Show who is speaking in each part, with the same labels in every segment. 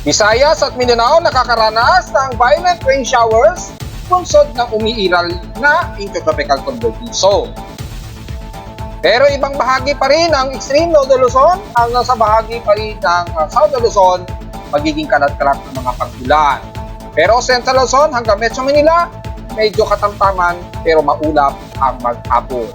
Speaker 1: Visayas at Mindanao nakakaranas ng violent rain showers bunsod ng umiiral na intertropical convergence zone. Pero ibang bahagi pa rin ng extreme North Luzon hanggang sa bahagi pa rin ng South Luzon magiging kalat-kalat ng mga pag-ulan. Pero Central Luzon hanggang Metro Manila medyo katamtaman pero maulap ang maghapon.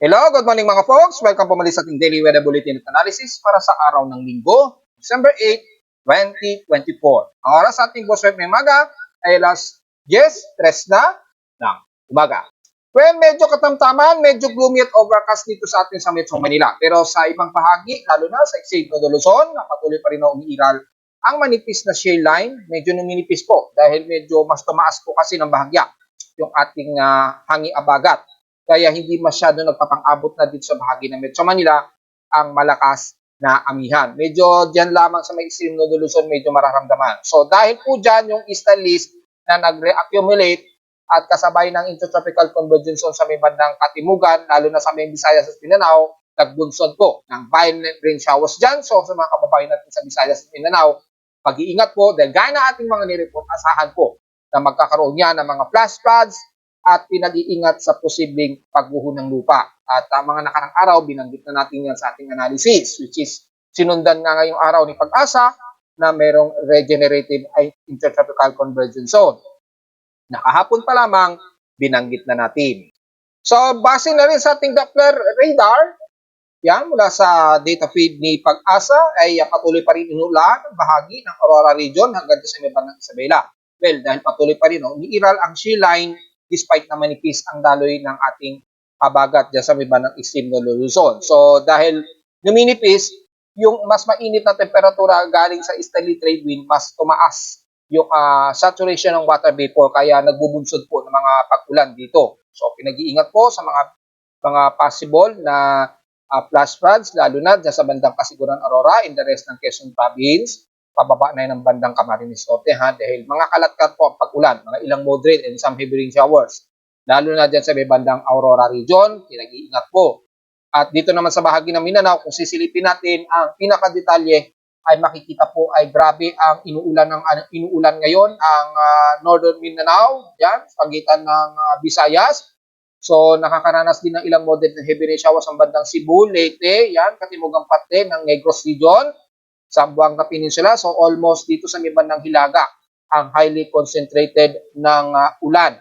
Speaker 1: Hello, good morning mga folks. Welcome po muli sa ating Daily Weather Bulletin at Analysis para sa araw ng Linggo, December 8, 2024. Ang oras sa ating Boss Web may maga ay alas 10:03 na ng umaga. Well, medyo katamtaman, medyo gloomy at overcast dito sa atin sa Metro Manila. Pero sa ibang bahagi, lalo na sa Extreme Luzon, patuloy pa rin na umiiral ang manipis na shear line. Medyo numinipis po dahil medyo mas tumaas po kasi ng bahagya yung ating hangi-abagat. Kaya hindi masyado nagpapang-abot na dito sa bahagi ng Metro Manila ang malakas na amihan. Medyo dyan lamang sa may extreme North Luzon medyo mararamdaman. So dahil po dyan yung eastern list na nagre-accumulate at kasabay ng intertropical convergence zone sa may bandang Katimugan, lalo na sa may Visayas at Mindanao, nagbunsod po ng violent rain showers dyan. So sa mga kababayan natin sa Visayas at Mindanao, pag-iingat po dahil gaya na ating mga nireport, asahan po na magkakaroon yan ng mga flash floods at pinag-iingat sa posibleng pagguho ng lupa. At mga nakarang araw, binanggit na natin yan sa ating analysis, which is sinundan nga ngayong araw ni Pag-asa na merong regenerative intertropical convergence zone. Nakahapon pa lamang, binanggit na natin. So, base na rin sa ating Doppler radar, yan, mula sa data feed ni Pag-asa, ay patuloy pa rin inulan ang bahagi ng Aurora region hanggang sa may bandang Isabela. Well, dahil patuloy pa rin, umiiral ang shear line despite na manipis ang daloy ng ating habagat dyan sa may bandang extreme North Luzon. So, dahil numinipis, yung mas mainit na temperatura galing sa easterly trade wind, mas tumaas yung saturation ng water vapor, kaya nagbubunsod po ng mga pag-ulan dito. So, pinag-iingat po sa mga possible na flash floods, lalo na dyan sa bandang Kasiguran Aurora in the rest ng Quezon Province. Pababa na yun ng bandang Camarines Norte dahil mga kalat-kalat po ang pag-ulan, mga ilang moderate and some heavy rain showers. Lalo na dyan sa may bandang Aurora region, pinag-iingat po. At dito naman sa bahagi ng Mindanao, kung sisilipin natin ang pinakadetalye, ay makikita po ay grabe ang inuulan ngayon ang Northern Mindanao, dyan, pagitan ng Visayas. So nakakaranas din ng ilang moderate and heavy rain showers ang bandang Cebu, Leyte, yan, katimugang parte ng Negros region, Zamboanga Peninsula. So almost dito sa may bandang Hilaga ang highly concentrated ng ulan.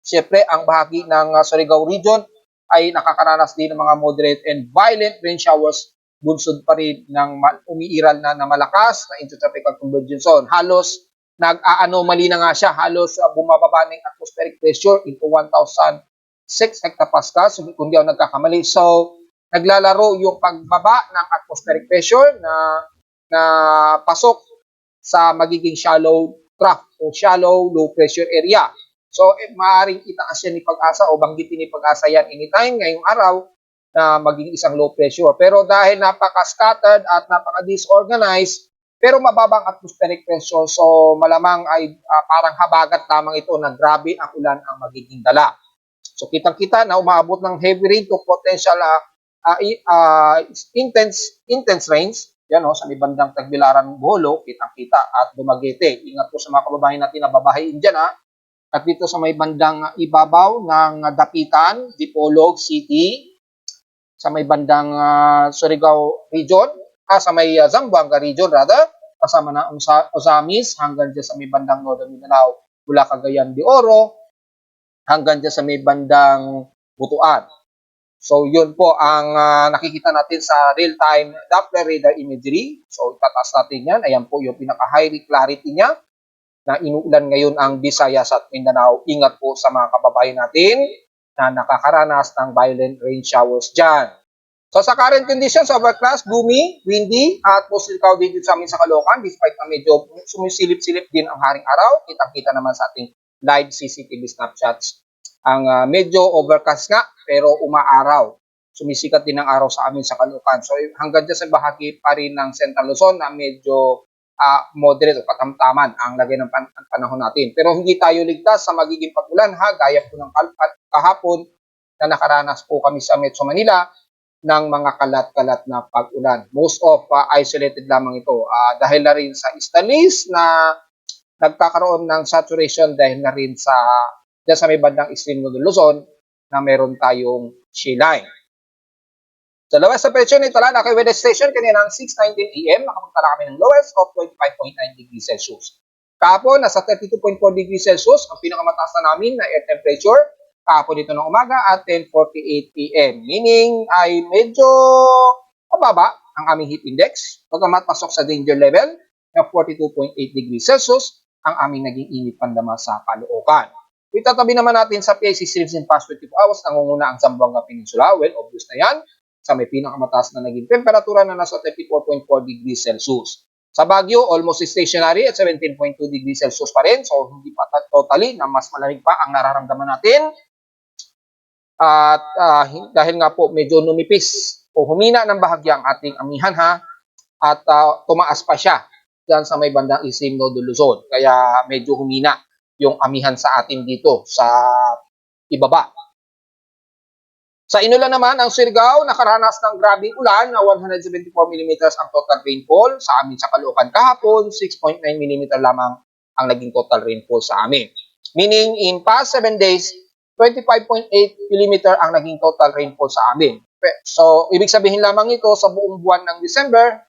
Speaker 1: Siyempre, ang bahagi ng Surigao region ay nakakaranas din ng mga moderate and violent rain showers, bunsod pa rin ng umiiral na malakas na intertropical convergence zone. Halos nag-anomaly na nga siya, halos bumababa ng atmospheric pressure into 1,006 hectopascals, kung di ako nagkakamali. So, naglalaro yung pagbaba ng atmospheric pressure na pasok sa magiging shallow trough o shallow low pressure area. So, maaaring itaas yan ni Pag-asa o banggitin ni Pag-asa yan anytime ngayong araw na maging isang low pressure. Pero dahil napaka-scattered at napaka-disorganized, pero mababang atmospheric pressure, so malamang ay parang habagat lamang ito na grabe ang ulan ang magiging dala. So, kitang-kita na umaabot ng heavy rain to potential intense rains. Yan sa may bandang Tagbilaran, Boholo, kitang-kita at Dumaguete. Ingat po sa mga kababayan natin na babahayin dyan At dito sa may bandang ibabaw ng Dapitan, Dipolog City, sa may bandang Surigao region, sa may Zamboanga region rather, kasama na Ozamis hanggang dyan sa may bandang Northern Mindanao, mula Cagayan de Oro, hanggang dyan sa may bandang Butuan. So, yun po ang nakikita natin sa real-time Doppler radar imagery. So, itataas natin yan. Ayan po yung pinaka-high clarity niya na inuulan ngayon ang Visayas at Mindanao. Ingat po sa mga kababayan natin na nakakaranas ng violent rain showers dyan. So, sa current conditions, overcast, gloomy, windy, at mostly cloudy dito sa amin sa Caloocan, despite na medyo sumisilip-silip din ang haring araw. Kitang-kita naman sa ating live CCTV snapshots. Ang medyo overcast nga, pero umaaraw. sumisikat din ang araw sa amin sa Caloocan. So hanggang dyan sa bahagi pa rin ng Central Luzon na medyo moderate o katamtaman ang lagay ng panahon natin. Pero hindi tayo ligtas sa magiging pag-ulan ha, gaya po ng kahapon na nakaranas po kami sa Metro Manila ng mga kalat-kalat na pag-ulan. Most of isolated lamang ito dahil na rin sa Istalis na nagkakaroon ng saturation dahil na rin sa dyan sa may bandang extreme ng Luzon na meron tayong sea line. Sa lowest temperature nito lang, kay weather station kanina ng 6:19 AM, nakapagtala kami ng lowest of 25.9 degrees Celsius. Kahapon, nasa 32.4 degrees Celsius, ang pinakamataas na namin na air temperature, kahapon dito ng umaga at 10:48 PM. Meaning ay medyo mababa ang aming heat index, pagkamat pasok sa danger level na 42.8 degrees Celsius, ang aming naging init pandama sa Caloocan. Itatabi naman natin sa PIC streams in past 24 hours, nangunguna ang Zamboanga Peninsula. Well, obvious na yan. Sa may pinakamataas na naging temperatura na nasa 34.4 degrees Celsius. Sa Baguio, almost stationary at 17.2 degrees Celsius pa rin. So, hindi pa totally na mas malamig pa ang nararamdaman natin. At dahil nga po medyo numipis o humina ng bahagya ang ating amihan ha, at tumaas pa siya dyan sa may bandang Isim Nodo Luzon. Kaya medyo humina yung amihan sa atin dito sa ibaba. Sa Inulan naman, ang Surigao nakaranas ng grabing ulan na 174 mm ang total rainfall sa amin sa Caloocan kahapon, 6.9 mm lamang ang naging total rainfall sa amin. Meaning, in past 7 days, 25.8 mm ang naging total rainfall sa amin. So, ibig sabihin lamang ito sa buong buwan ng December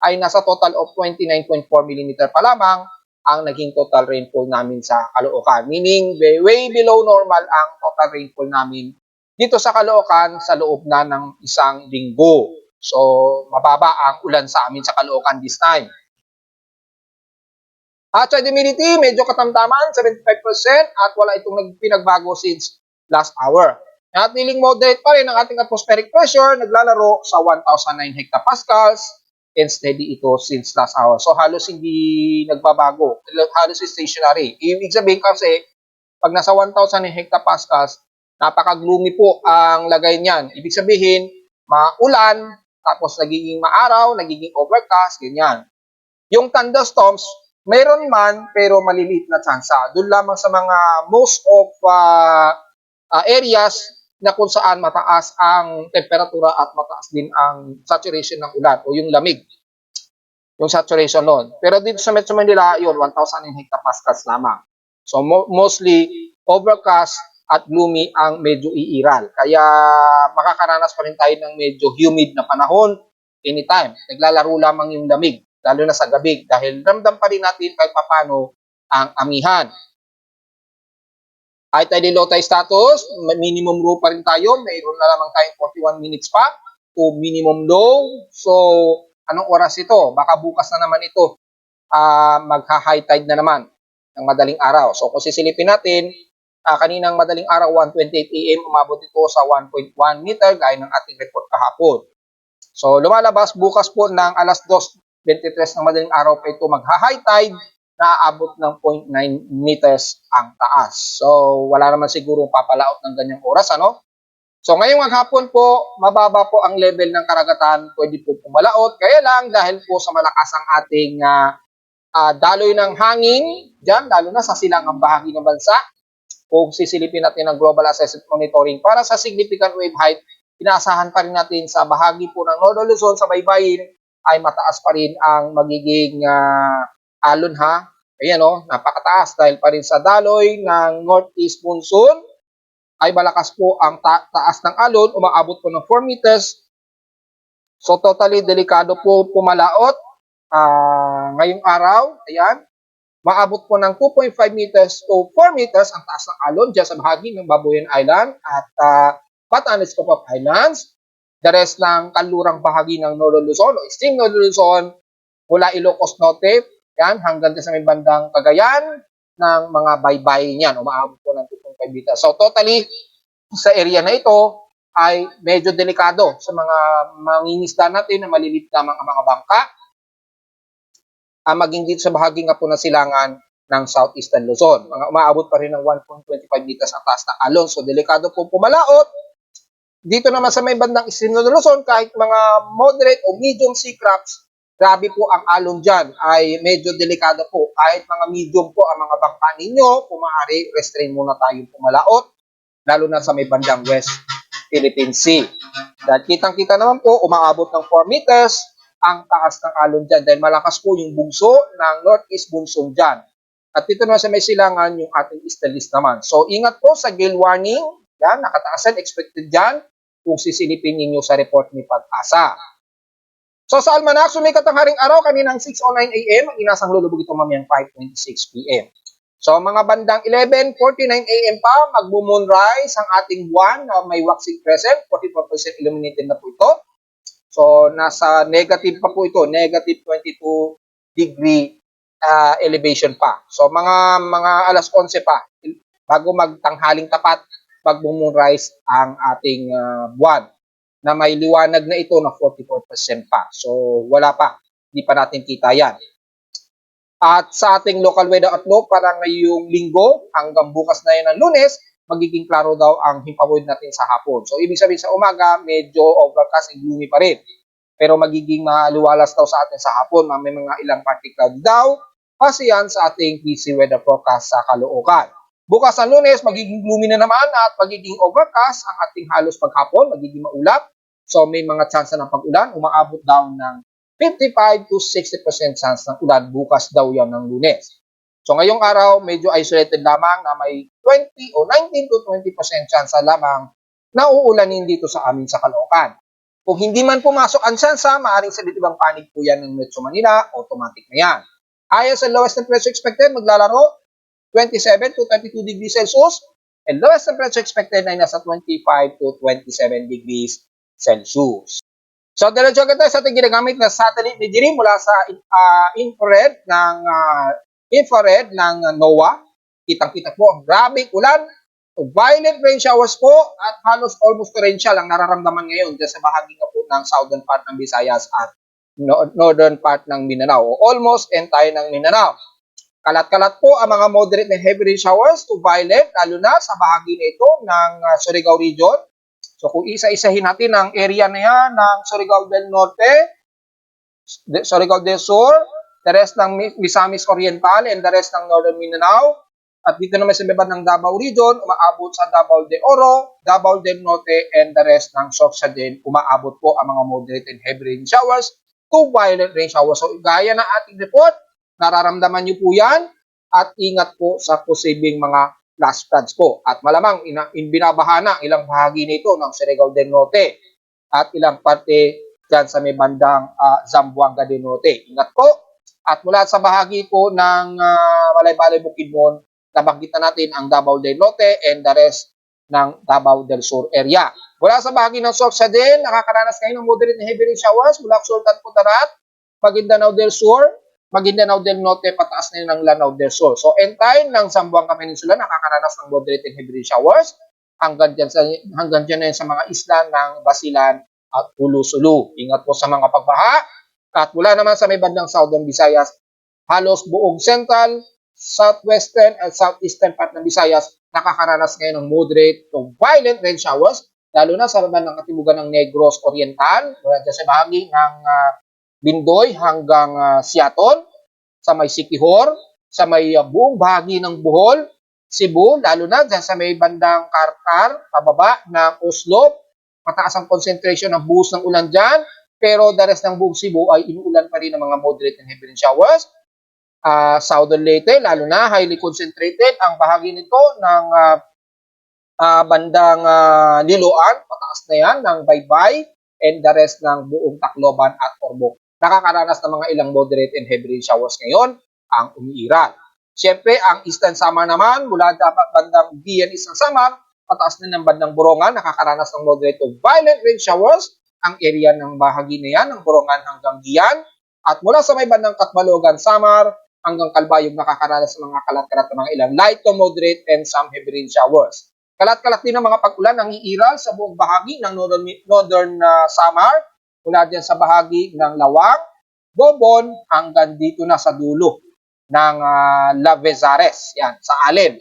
Speaker 1: ay nasa total of 29.4 mm pa lamang ang naging total rainfall namin sa Caloocan. Meaning, way below normal ang total rainfall namin dito sa Caloocan sa loob na ng isang linggo. So, mababa ang ulan sa amin sa Caloocan this time. At sa humidity, medyo katamtaman, 75% at wala itong pinagbago since last hour. At feeling moderate pa rin ang ating atmospheric pressure, naglalaro sa 1,009 hectopascals and steady ito since last hour. So, halos hindi nagbabago, halos stationary. Ibig sabihin kasi, pag nasa 1,000 hectopascals, napaka-gloomy po ang lagay niyan. Ibig sabihin, maulan, tapos nagiging maaraw, nagiging overcast, ganyan. Yung thunderstorms, mayroon man, pero maliliit na tsansa. Doon lamang sa mga most of areas na kung saan mataas ang temperatura at mataas din ang saturation ng ulan o yung lamig. Yung saturation nun. Pero dito sa Metro Manila, yun, 1,000 hectopascals lamang. So, mostly overcast at gloomy ang medyo iiral. Kaya makakaranas pa rin tayo ng medyo humid na panahon anytime. Naglalaro lamang yung lamig, lalo na sa gabi, dahil ramdam pa rin natin kahit papano ang amihan. High tide and low tide status, minimum low pa rin tayo. Mayroon na lamang tayong 41 minutes pa to minimum low. So, anong oras ito? Baka bukas na naman ito. Magha-high tide na naman ng madaling araw. So, kung sisilipin natin, kaninang madaling araw, 1:28 AM, umabot ito sa 1.1 meter gaya ng ating report kahapon. So, lumalabas bukas po ng alas 2:23 ng madaling araw pa ito magha-high tide na aabot ng 0.9 meters ang taas. So, wala naman siguro papalaot ng ganyang oras, ano? So, ngayong maghapon po, mababa po ang level ng karagatan, pwede po pumalaot. Kaya lang, dahil po sa malakas ang ating daloy ng hangin, dyan, lalo na sa silangang bahagi ng bansa, kung sisilipin natin ang Global Assessment Monitoring para sa significant wave height, inaasahan pa rin natin sa bahagi po ng Northern Luzon sa baybayin ay mataas pa rin ang magiging alon ha. Ayan o, napakataas dahil pa rin sa daloy ng Northeast Monsoon ay malakas po ang taas ng alon, umaabot po ng 4 meters. So totally delikado po pumalaot ngayong araw. Ayan. Maabot po ng 2.5 meters to 4 meters ang taas ng alon dyan sa bahagi ng Babuyan Island at Batanes Copap Islands. The rest ng kanlurang bahagi ng Northern Luzon o Extreme Northern Luzon mula Ilocos Norte yan, hanggang sa may bandang Cagayan ng mga baybay niyan. Umaabot po ng 2.5 meters. So totally sa area na ito ay medyo delikado sa mga mangingisda natin na maliliit lamang ang mga bangka. Maging dito sa bahagi nga po ng silangan ng Southeastern Luzon. Mga umaabot pa rin ng 1.25 meters ang taas ng alon. So, delikado po pumalaot Dito naman sa may bandang Extreme Luzon, kahit mga moderate o medium sea crabs, grabe po ang alon dyan, ay medyo delikado po. Kahit mga medium po ang mga bangka ninyo, kung maaari, restrain muna tayong pumalaot, lalo na sa may bandang West Philippine Sea. Dahil kitang-kita naman po, umaabot ng 4 meters ang taas ng alon dyan dahil malakas po yung bugso ng northeast monsoon dyan. At dito naman sa may silangan yung ating easterlies naman. So, ingat po sa gale warning. Yan, nakataasan, expected dyan kung sisilipin ninyo sa report ni Pag-asa. So, sa Almanac, sumikat ang haring araw kaninang 6:09 a.m. Ang inasang lulubog ito mamayang 5:26 p.m. So, mga bandang 11:49 a.m. pa, magmo-moonrise ang ating buwan na may waxing crescent, 44% illuminated na po ito. So, nasa negative pa po ito, negative 22 degree elevation pa. So, mga alas 11 pa, bago magtanghaling tapat, magmo-moonrise ang ating buwan na may liwanag na ito na 44% pa. So, wala pa. Hindi pa natin kita yan. At sa ating local weather outlook para ngayong linggo hanggang bukas na yan ng Lunes, magiging klaro daw ang himpapawid natin sa hapon. So, ibig sabihin sa umaga, medyo overcast and gloomy pa rin. Pero magiging maluwalas daw sa atin sa hapon. May mga ilang partly cloudy daw. Kasi yan sa ating PC weather forecast sa Caloocan. Bukas ng Lunes, magiging gloomy na naman at magiging overcast ang ating halos paghapon, magiging maulap. So may mga chance ng pag-ulan, umaabot daw ng 55 to 60% chance ng ulan bukas daw yan ng Lunes. So ngayong araw, medyo isolated lamang na may 20 o 19 to 20% chance lamang na uulanin dito sa amin sa Caloocan. Kung hindi man pumasok ang chance, maaaring sa ibang panig po yan ng Metro Manila, automatic na yan. Ayon sa lowest temperature expected, maglalaro 27 to 32 degrees Celsius, and lowest temperature expected ay nasa 25 to 27 degrees Celsius. So, diretso agad tayo sa ating ginagamit na satellite imagery mula sa infrared ng NOAA. Kitang-kita po ang grabing ulan, violent rain showers po, at halos almost torrential ang nararamdaman ngayon dyan sa bahagi nga po ng southern part ng Visayas at northern part ng Mindanao, o almost entire ng Mindanao. Kalat-kalat po ang mga moderate na heavy rain showers to violent, lalo na sa bahagi na ito ng Surigao region. So kung isa-isahin natin ang area na yan ng Surigao del Norte, Surigao del Sur, the rest ng Misamis Oriental, and the rest ng Northern Mindanao, at dito naman sa baba ng Davao region, umaabot sa Davao de Oro, Davao del Norte, and the rest ng Sorsogon, umaabot po ang mga moderate and heavy rain showers to violent rain showers. So gaya ng ating report, nararamdaman nyo po yan at ingat po sa posibleng mga flash floods po. At malamang binabahana ilang bahagi nito ng Surigao del Norte at ilang parte dyan sa may bandang Zamboanga del Norte. Ingat po. At mula sa bahagi po ng Balay-Balay Bukidnon, nabanggit na natin ang Davao del Norte and the rest ng Davao del Sur area. Mula sa bahagi ng Sorsogon, nakakaranas kayo ng moderate na heavy rain showers mula Sultan Kudarat, Maguindanao del Sur, Maguindanao del Norte, pataas na yun ng Lanao del Sur. So, entire ng Zamboanga Peninsula, nakakaranas ng moderate and heavy rain showers hanggang dyan na yun sa mga isla ng Basilan at Ulu-Sulu. Ingat po sa mga pagbaha. At mula naman sa may bandang Southern Visayas, halos buong central, southwestern at southeastern part ng Visayas, nakakaranas ngayon ng moderate to violent rain showers, lalo na sa bandang katimugan ng Negros Oriental, mula dyan sa bahagi ng Bindoy hanggang Siaton, sa may Siquijor, sa may buong bahagi ng Bohol, Cebu, lalo na dyan sa may bandang Karkar, pababa ng Oslo, mataas ang concentration ng buhos ng ulan dyan, pero the rest ng buong Cebu ay inuulan pa rin ng mga moderate and heavy rain showers. Southern Leyte, lalo na highly concentrated ang bahagi nito ng bandang Liloan, pataas na yan ng Baybay, and the rest ng buong Tacloban at Ormoc. Nakakaranas ng mga ilang moderate and heavy rain showers ngayon ang umiiral. Siyempre, ang Eastern Samar naman, mula bandang Gian Eastern Samar, pataas na ng bandang Borongan, nakakaranas ng moderate to violent rain showers ang area ng bahagi na yan, ng Borongan hanggang Gian. At mula sa may bandang Katbalogan, Samar, hanggang Kalbayog, nakakaranas ng mga kalat-kalat ng mga ilang light to moderate and some heavy rain showers. Kalat-kalat din ang mga pag-ulan ng iiral sa buong bahagi ng northern Samar, mula dyan sa bahagi ng Lawang, Bobon, hanggang dito na sa dulo ng Lavezares, yan, sa Allen.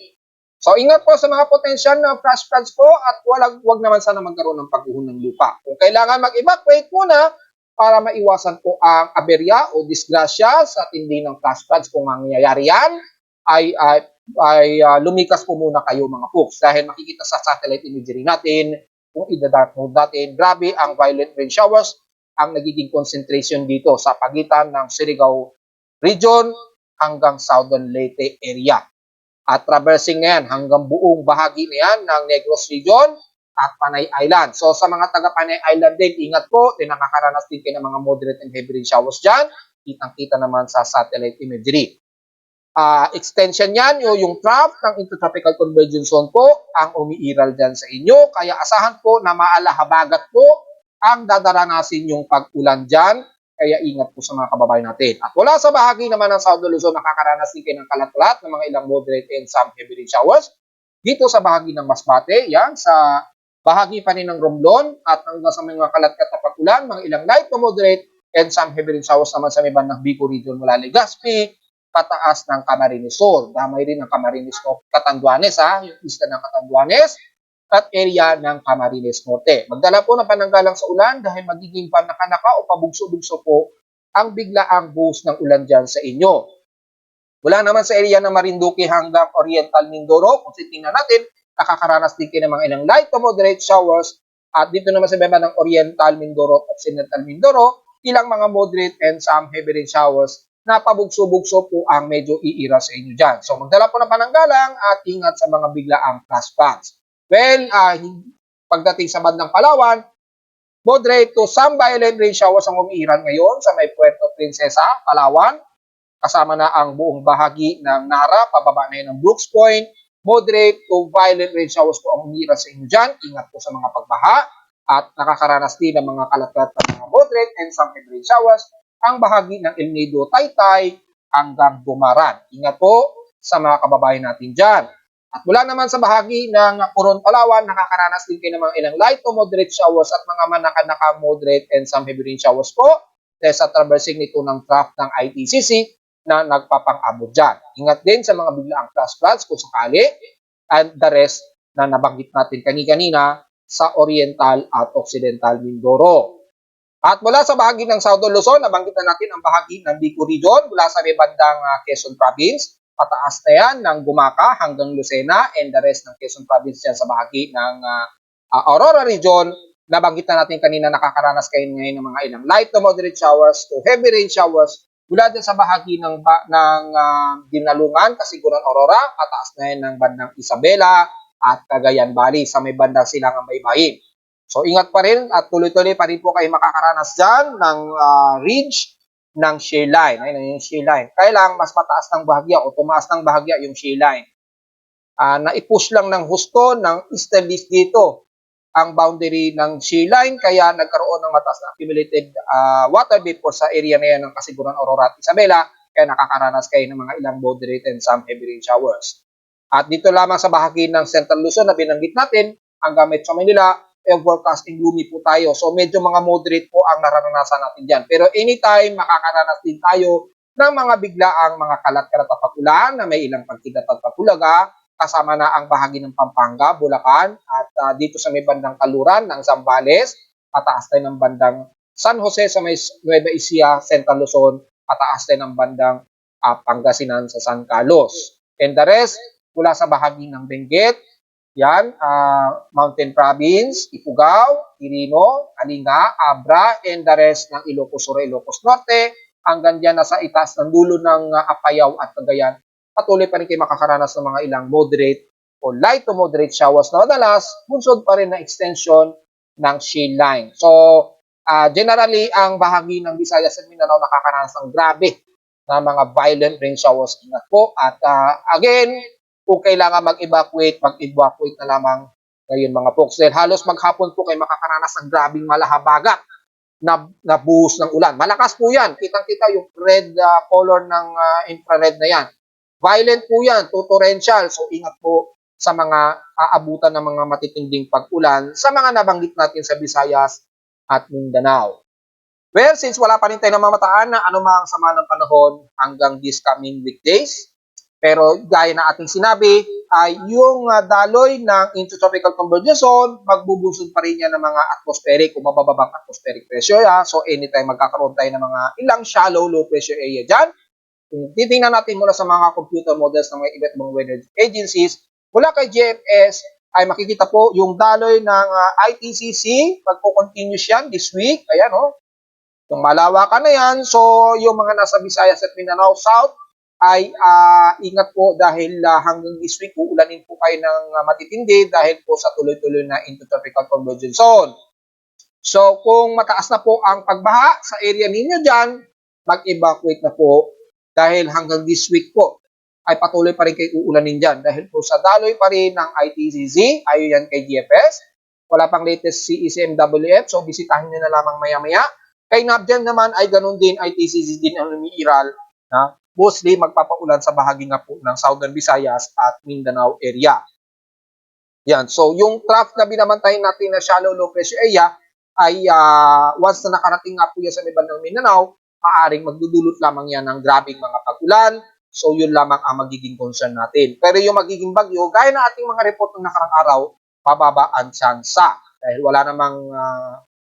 Speaker 1: So ingat po sa mga potensyal na flash floods po at wag naman sana magkaroon ng pagguho ng lupa. Kung kailangan mag-evacuate muna para maiwasan po ang aberya o disgrasya sa tindi ng flash floods kung mangyayari yan, ay lumikas po muna kayo mga folks dahil makikita sa satellite imagery natin kung ida-dark mode natin, grabe ang violent rain showers ang nagiging concentration dito sa pagitan ng Surigao region hanggang Southern Leyte area. At traversing na yan hanggang buong bahagi na yan ng Negros Region at Panay Island. So sa mga taga Panay Island din, ingat po, nakakaranas din kayo ng mga moderate and heavy rain showers dyan. Kitang-kita naman sa satellite imagery. Extension yan, yung trough ng intertropical convergence zone po ang umiiral dyan sa inyo. Kaya asahan po na maalahabagat po ang dadaranasin yung pag-ulan dyan. Kaya ingat po sa mga kababayan natin. At wala sa bahagi naman ng South Luzon, nakakaranas din kayo ng kalat-kalat ng mga ilang moderate and some heavy rain showers. Dito sa bahagi ng Masbate, yan, sa bahagi pa rin ng Romblon at hanggang sa mga kalat-kalat na pag-ulan, mga ilang light to moderate and some heavy rain showers naman sa may bandang Bico Region mula Legazpi, pataas ng Camarines Sur. Damay rin ng Camarines Norte, Catanduanes, yung isla ng Catanduanes at area ng Camarines Norte. Magdala po ng pananggalang sa ulan dahil magiging panakanaka o pabugso-bugso po ang biglaang buhos ng ulan dyan sa inyo. Wala naman sa area ng Marinduque hanggang Oriental Mindoro. Kung titingnan natin, nakakaranas din kayo ng mga ilang light to moderate showers. At dito naman sa baba ng Oriental Mindoro at Occidental Mindoro, ilang mga moderate and some heavy rain showers na pabugso-bugso po ang medyo iira sa inyo dyan. So magdala po ng pananggalang at ingat sa mga biglaang flash floods. Well, pagdating sa bandang Palawan, moderate to some violent rain showers ang umiiral ngayon sa may Puerto Princesa, Palawan. Kasama na ang buong bahagi ng Nara, pababa na yun ng Brooks Point. Moderate to violent rain showers po ang umiiral sa inyo dyan. Ingat po sa mga pagbaha at nakakaranas din ng mga kalat-kalat ng mga moderate and some heavy rain showers ang bahagi ng El Nido, Taytay hanggang Gumaran. Ingat po sa mga kababayan natin dyan. At mula naman sa bahagi ng Coron, Palawan, nakakaranas din kayo ng mga ilang light to moderate showers at mga manaka-naka moderate and some heavy rain showers po dahil sa traversing nito ng trough ng ITCC na nagpapang-abot dyan. Ingat din sa mga biglaang flash floods kung sakali and the rest na nabanggit natin kanina sa Oriental at Occidental Mindoro. At mula sa bahagi ng Southern Luzon, nabanggit na natin ang bahagi ng Bico Region mula sa may bandang Quezon Province. Pataas na yan ng Gumaca hanggang Lucena and the rest ng Quezon Province yan sa bahagi ng Aurora Region. Nabanggit na natin kanina nakakaranas kayo ngayon ng mga ilang light to moderate showers to heavy rain showers mula din sa bahagi ng Dinalungan, Kasiguran, Aurora. Pataas na yan ng bandang Isabela at Cagayan Valley sa may bandang Silangang Baybayin. So ingat pa rin at tuloy-tuloy pa rin po kayo makakaranas dyan ng ridge ng shear line. Ayun yung shear line. Kaya lang mas mataas ng bahagya o tumaas ng bahagya yung shear line. Na-push lang ng husto ng eastern list dito ang boundary ng shear line kaya nagkaroon ng mataas na accumulated water vapor sa area na yan ng Kasiguran, Aurora at Isabela kaya nakakaranas kayo ng mga ilang moderate and some heavy rain showers. At dito lamang sa bahagi ng Central Luzon na binanggit natin hanggang Metro Manila, forecasting gloomy po tayo. So medyo mga moderate po ang nararanasan natin dyan. Pero anytime makakaranas din tayo ng mga biglaang mga kalat-kalat at pagulan na may ilang pagkidat at papulaga, kasama na ang bahagi ng Pampanga, Bulacan, at dito sa may bandang Kaluran ng Zambales, pataas tayo ng bandang San Jose sa may Nueva Ecija, Central Luzon, pataas tayo ng bandang Pangasinan sa San Carlos. And the rest, mula sa bahagi ng Benguet, yan, Mountain Province, Ifugao, Quirino, Kalinga, Abra, and the rest ng Ilocos Sur, Ilocos Norte, hanggang dyan nasa itaas ng dulo ng Apayao at Cagayan. Patuloy pa rin kayo makakaranas ng mga ilang moderate o light to moderate showers na madalas, bunsod pa rin na extension ng shear line. So, generally, ang bahagi ng Visayas at Mindanao nakakaranas ng grabe na mga violent rain showers. Ingat po. At again, kung kailangan mag-evacuate na lamang ngayon mga folks. Dahil halos maghapon po kayo makakaranas ng grabing malahabagat na buhos ng ulan. Malakas po yan. Kitang-kita yung red color ng infrared na yan. Violent po yan, torrential. So ingat po sa mga aabutan ng mga matitinding pag-ulan sa mga nabanggit natin sa Visayas at Mindanao. Well, since wala pa rin tayo namamataan na anumang sama ng panahon hanggang this coming weekdays, Pero gaya na ating sinabi, ay yung daloy ng intertropical convergence zone, magbubusod pa rin yan ng mga atmospheric o mabababang atmospheric pressure. So anytime magkakaroon tayo ng mga ilang shallow low pressure area dyan, kung titingnan natin mula sa mga computer models ng mga iba't ibang weather agencies, mula kay GMS, ay makikita po yung daloy ng ITCC, magpo-continuous yan this week. Ayan, yung malawakan na yan. So, yung mga nasa Visayas at Mindanao South, ay ingat po dahil hanggang this week uulanin po kayo ng matitindi dahil po sa tuloy-tuloy na intertropical convergence zone. So kung mataas na po ang pagbaha sa area ninyo dyan, mag-evacuate na po dahil hanggang this week po ay patuloy pa rin kayo uulanin dyan dahil po sa daloy pa rin ng ITCZ, ayon yan kay GFS, wala pang latest CECMWF, so bisitahin nyo na lamang maya-maya. Kay NABGEM naman ay ganun din, ITCZ din ang umiiral na mostly magpapaulan sa bahagi nga po ng Southern Visayas at Mindanao area. Yan. So, yung trough na binabantayan natin na shallow low pressure area ay once na nakarating nga po yan sa may bandang Mindanao, maaring magdudulot lamang yan ng grabing mga pag-ulan. So, yun lamang ang magiging concern natin. Pero yung magiging bagyo, gaya na ating mga report ng nakarang araw, pababa ang tsansa. Dahil wala namang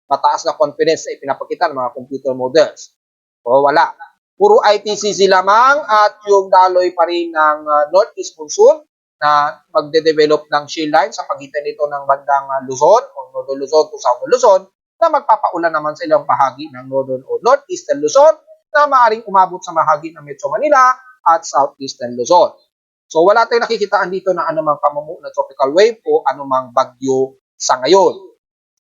Speaker 1: mataas na confidence na ipinapakita ng mga computer models. O, wala. Puro ITCC lamang at yung daloy pa rin ng northeast monsoon na magde-develop ng shield line sa pagitan nito ng bandang Luzon o Northern Luzon to Southern Luzon na magpapaulan naman sa ilang bahagi ng Northern o Northeastern Luzon na maaaring umabot sa bahagi ng Metro Manila at Southeastern Luzon. So wala tayong nakikitaan dito na anumang pamumuo na tropical wave o anumang bagyo sa ngayon.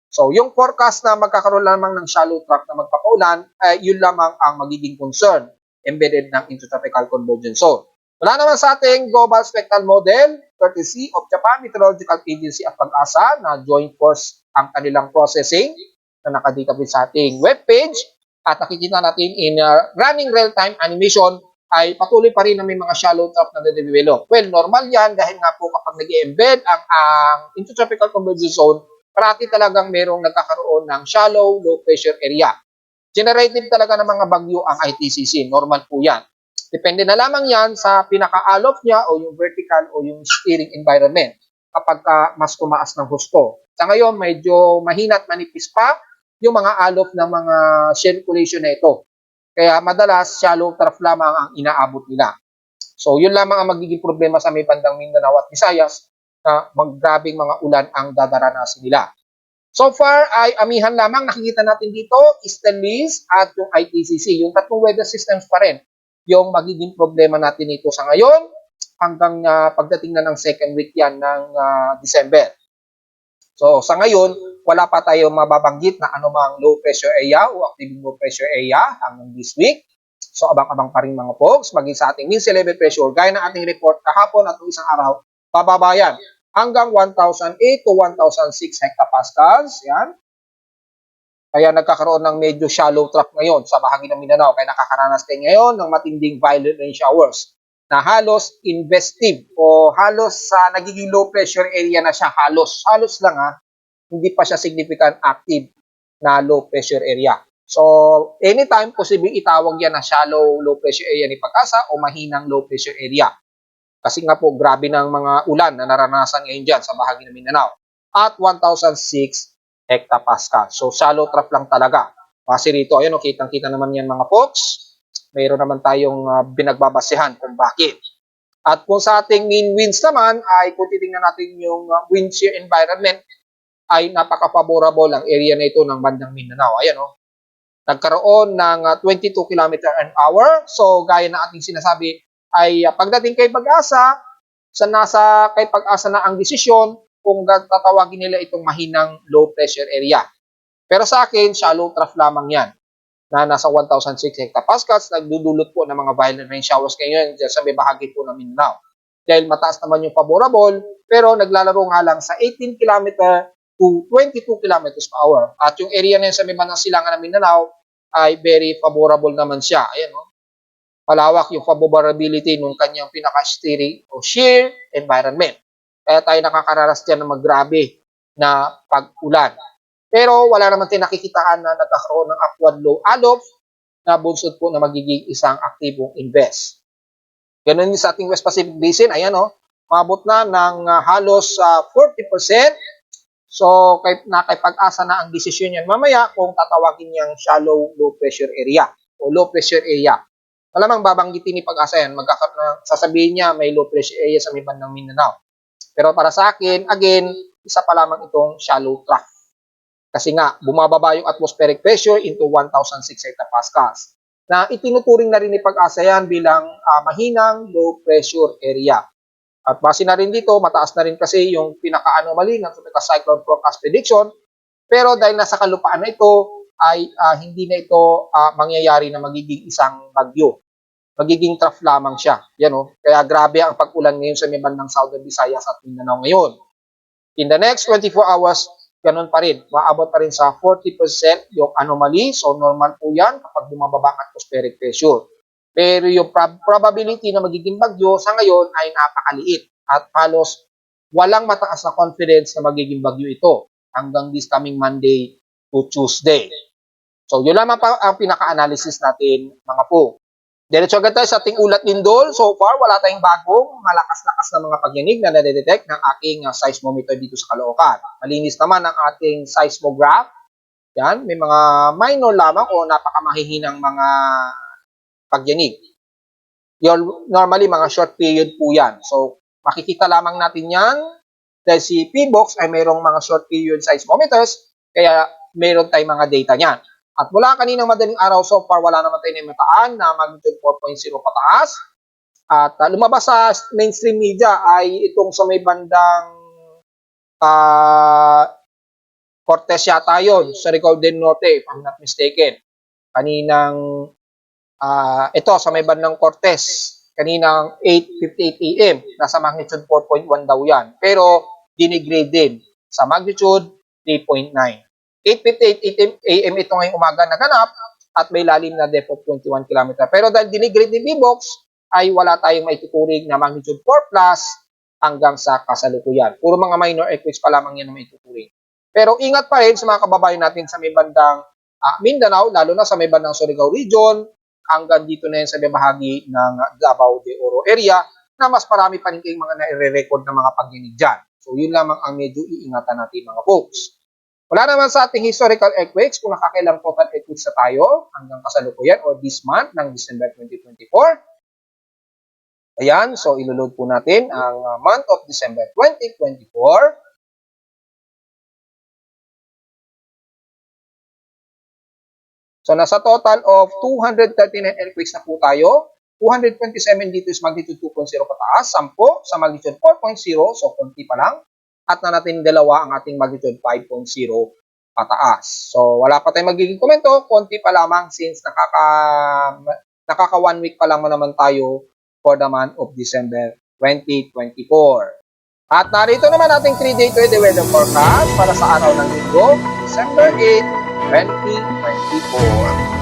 Speaker 1: So, yung forecast na magkakaroon lamang ng shallow trough na magpapaulan, yun lamang ang magiging concern embedded ng intertropical convergence zone. Wala naman sa ating global spectral model, courtesy of Japan Meteorological Agency at Pag-asa na joint force ang kanilang processing na nakadikabit sa ating webpage at nakikita natin in running real-time animation ay patuloy pa rin na may mga shallow trough na na-develop. Well, normal yan dahil nga po kapag nag-embed ang intertropical convergence zone, parati talagang merong nagkakaroon ng shallow, low pressure area. Generative talaga ng mga bagyo ang ITCC. Normal po yan. Depende na lamang yan sa pinaka-alof niya o yung vertical o yung steering environment kapag mas tumaas ng husto. Sa ngayon, medyo mahina at manipis pa yung mga alof ng mga circulation na ito. Kaya madalas, shallow trough lamang ang inaabot nila. So, yun lamang ang magiging problema sa may bandang Mindanao at Visayas na maggrabing mga ulan ang dadaranasin nila. So far ay amihan lamang nakikita natin dito, Stellis at yung ITCC. Yung tatlong weather systems pa rin yung magiging problema natin ito sa ngayon hanggang pagdating na ng second week yan ng December. So sa ngayon, wala pa tayong mababanggit na anumang low pressure area o active low pressure area hanggang this week. So abang-abang pa rin mga folks, maging sa ating mean sea level pressure, gaya ng ating report kahapon at isang araw, pababa yan hanggang 1,008 to 1,006 hectopascals. Yan. Kaya nagkakaroon ng medyo shallow trough ngayon sa bahagi ng Mindanao. Kaya nakakaranas tayo ngayon ng matinding violent rain showers na halos investive o halos sa nagiging low pressure area na siya. Halos lang hindi pa siya significant active na low pressure area. So, anytime posibleng itawag yan na shallow low pressure area ni Pag-asa o mahinang low pressure area. Kasi nga po, grabe ng mga ulan na naranasan ngayon dyan sa bahagi ng Mindanao. At 1,006 hectopascal. So, shallow trough lang talaga. Kasi rito, ayun, kitang-kita naman yan mga folks. Mayroon naman tayong binagbabasehan kung bakit. At kung sa ating mean winds naman, ay kung titingnan natin yung wind shear environment, ay napaka-favorable ang area na ito ng bandang Mindanao. Ayan, nagkaroon ng 22 km an hour. So, gaya na ating sinasabi, ay pagdating kay Pag-asa, nasa kay Pag-asa na ang desisyon kung tatawagin nila itong mahinang low pressure area. Pero sa akin, shallow trough lamang yan na nasa 1,006 hectopascals, nagdudulot po ng mga violent rain showers ngayon dyan sa may bahagi po ng Mindanao. Dahil mataas naman yung favorable, pero naglalaro nga lang sa 18 km to 22 km per hour. At yung area na yun sa may bandang silangan ng Mindanao ay very favorable naman siya. Ayan, malawak yung favorability ng kanyang pinaka-steering o shear environment. Kaya tayo nakakaranas dyan ng maggrabe na pag-ulan. Pero wala naman tayo nakikitaan na nagkakaroon ng upward low alof na bunsod po na magiging isang aktibong invest. Ganun din sa ating West Pacific Basin, ayan o, maabot na ng halos 40%. So, nakipag-asa na ang desisyon yan mamaya kung tatawagin niyang shallow low pressure area o low pressure area. Malamang babanggitin ni Pag-asa yan, sasabihin niya may low pressure area sa may bandang Mindanao. Pero para sa akin, again, isa pa lamang itong shallow trough. Kasi nga, bumababa yung atmospheric pressure into 1,006 hectopascals na itinuturing na rin ni Pag-asa yan bilang mahinang low pressure area. At base na rin dito, mataas na rin kasi yung pinaka-anomaly ng tropical cyclone forecast prediction. Pero dahil nasa kalupaan na ito, ay hindi na ito mangyayari na magiging isang bagyo. Magiging trough lamang siya. Yan, oh. Kaya grabe ang pag-ulan ngayon sa may bandang Southern Visayas at Mindanao ngayon. In the next 24 hours, ganun pa rin. Maabot pa rin sa 40% yung anomaly. So normal po yan kapag bumababa ang atmospheric pressure. Pero yung probability na magiging bagyo sa ngayon ay napakaliit at halos walang mataas na confidence na magiging bagyo ito hanggang this coming Monday to Tuesday. So yun lamang pa ang pinaka-analysis natin mga po. Diretso agad tayo sa ating ulat lindol. So far, wala tayong bagong malakas-lakas na mga pagyanig na nadedetect ng aking seismometer dito sa Caloocan. Malinis naman ang ating seismograph. Yan, may mga minor lamang o napakamahihinang mga pagyanig. Normally, mga short period po yan. So, makikita lamang natin yan dahil si PBOX ay mayroong mga short period seismometers, kaya mayroon tayong mga data niyan. At mula kaninang madaling araw, so far, wala naman tayo namataan na magnitude 4.0 pataas. At lumabas sa mainstream media ay itong sa may bandang Cortez yata yun, sa Recall del Norte, if I'm not mistaken. Kaninang ito sa may bandang Cortez, kaninang 8:58 AM, nasa magnitude 4.1 daw yan. Pero dinigrade din sa magnitude 3.9. 8:58 AM ito ngayong umaga naganap at may lalim na depth of 21 km. Pero dahil dinigrade ni PBOX, ay wala tayong maituturing na magnitude 4 plus hanggang sa kasalukuyan. Puro mga minor earthquakes pa lamang yan na maituturing. Pero ingat pa rin sa mga kababayan natin sa may bandang Mindanao, lalo na sa may bandang Surigao Region, hanggang dito na yan sa may bahagi ng Davao de Oro area na mas marami pa rin kayong mga nare-record na mga pagyanig dyan. So yun lamang ang medyo iingatan natin mga folks. Wala naman sa ating historical earthquakes kung nakakailang total earthquakes na tayo hanggang kasalukuyan o this month ng December 2024. Ayan, so iloload po natin ang month of December 2024. So, nasa total of 239 earthquakes na po tayo. 227 dito is magnitude 2.0 pataas, 10 sa magnitude 4.0, so konti pa lang. At na natin dalawa ang ating magnitude 5.0 pataas. So, wala pa tayong magiging komento, konti pa lamang since nakaka 1 week pa lang naman tayo for the month of December 2024. At narito naman ating 3-day weather forecast para sa araw ng Linggo, December 8, 2024.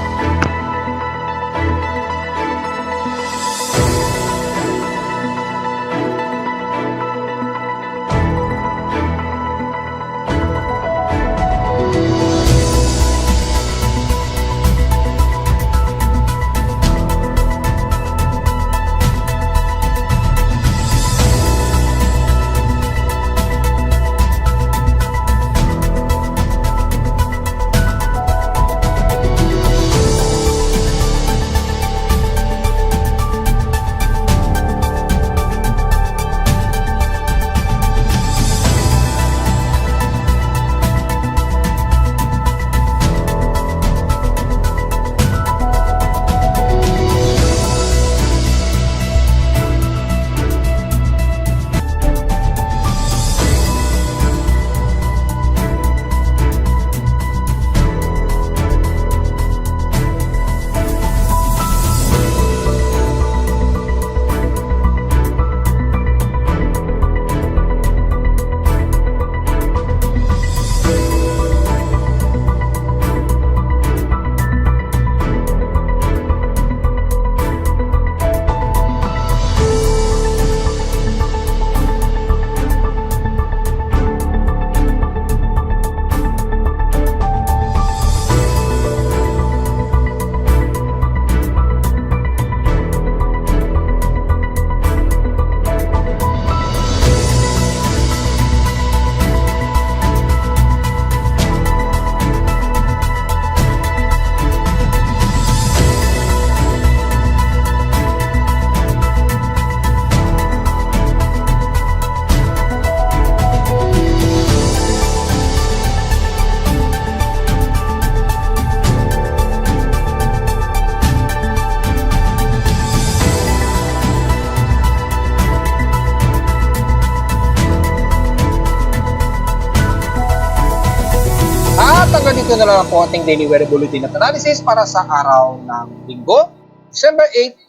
Speaker 1: ito na lang po ating daily weather bulletin at analysis para sa araw ng Linggo, December 8,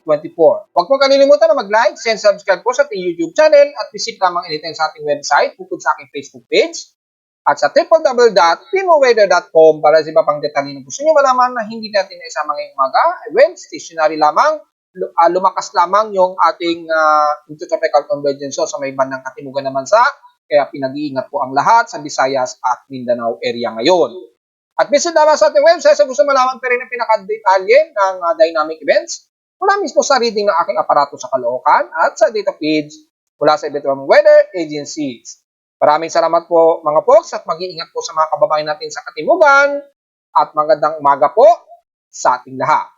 Speaker 1: 2024. Huwag po kalilimutan na mag-like and subscribe po sa ating YouTube channel at visit lamang anytime sa ating website bukod sa aking Facebook page at sa www.pimoweather.com para sa iba pang detalye na gusto nyo malaman na hindi natin naisama ngayong umaga. Well, stationary lamang, lumakas lamang yung ating intertropical convergence sa may bandang katimugan ng bansa. Kaya pinag-iingat po ang lahat sa Visayas at Mindanao area ngayon. At visit naman sa ating website sa gusto malaman pa rin ang pinaka-detalye ng dynamic events mula mismo sa reading ng aking aparato sa Caloocan at sa data feeds mula sa iba't ibang weather agencies. Maraming salamat po mga folks at mag-iingat po sa mga kababayan natin sa Katimugan at magandang umaga po sa ating lahat.